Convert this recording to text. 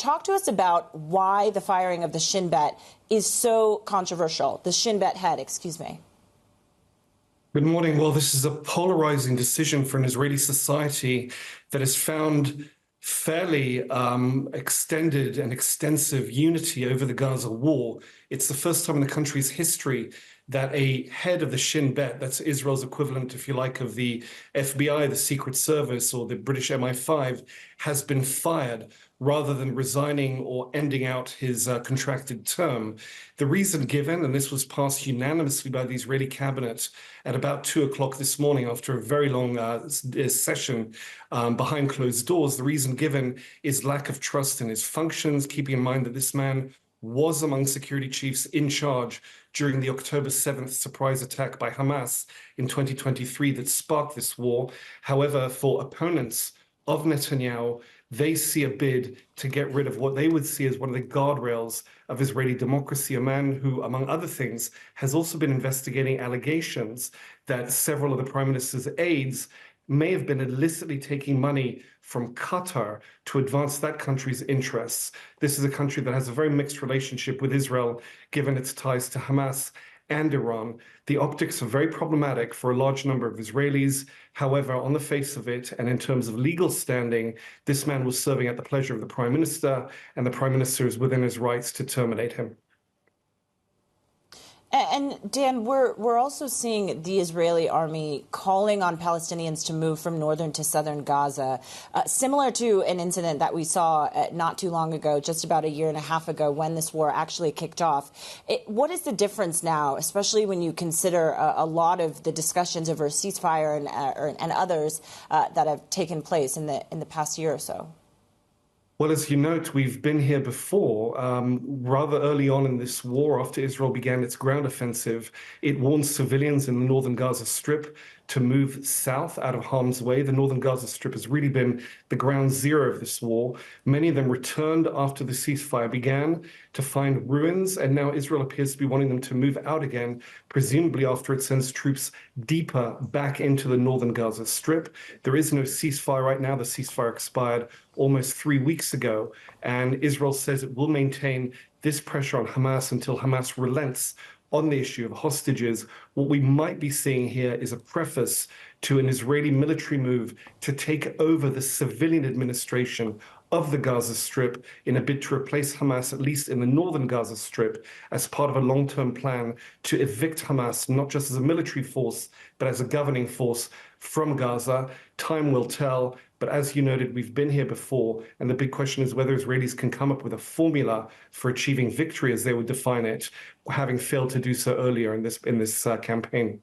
Talk to us about why the firing of the Shin Bet is so controversial. The Shin Bet head, excuse me. Good morning. Well, this is a polarizing decision for an Israeli society that has found fairly extended and extensive unity over the Gaza war. It's the first time in the country's history that a head of the Shin Bet, that's Israel's equivalent, if you like, of the FBI, the Secret Service, or the British MI5, has been fired rather than resigning or ending out his contracted term. The reason given, and this was passed unanimously by the Israeli cabinet at about 2 o'clock this morning after a very long session behind closed doors, the reason given is lack of trust in his functions, keeping in mind that this man was among security chiefs in charge during the October 7th surprise attack by Hamas in 2023 that sparked this war. However, for opponents of Netanyahu, they see a bid to get rid of what they would see as one of the guardrails of Israeli democracy, a man who, among other things, has also been investigating allegations that several of the prime minister's aides may have been illicitly taking money from Qatar to advance that country's interests. This is a country that has a very mixed relationship with Israel, given its ties to Hamas and Iran. The optics are very problematic for a large number of Israelis. However, on the face of it, and in terms of legal standing, this man was serving at the pleasure of the prime minister, and the prime minister is within his rights to terminate him. And Dan, we're also seeing the Israeli army calling on Palestinians to move from northern to southern Gaza, similar to an incident that we saw not too long ago, just about a year and a half ago, when this war actually kicked off. What is the difference now, especially when you consider a lot of the discussions over a ceasefire and others that have taken place in the past year or so? Well, as you note, we've been here before. Rather early on in this war, after Israel began its ground offensive, it warned civilians in the northern Gaza Strip to move south out of harm's way. The northern Gaza Strip has really been the ground zero of this war. Many of them returned after the ceasefire began to find ruins, and now Israel appears to be wanting them to move out again, presumably after it sends troops deeper back into the northern Gaza Strip. There is no ceasefire right now. The ceasefire expired almost 3 weeks ago, and Israel says it will maintain this pressure on Hamas until Hamas relents on the issue of hostages. What we might be seeing here is a preface to an Israeli military move to take over the civilian administration of the Gaza Strip in a bid to replace Hamas, at least in the northern Gaza Strip, as part of a long-term plan to evict Hamas, not just as a military force, but as a governing force from Gaza. Time will tell. But as you noted, we've been here before, and the big question is whether Israelis can come up with a formula for achieving victory, as they would define it, having failed to do so earlier in this campaign.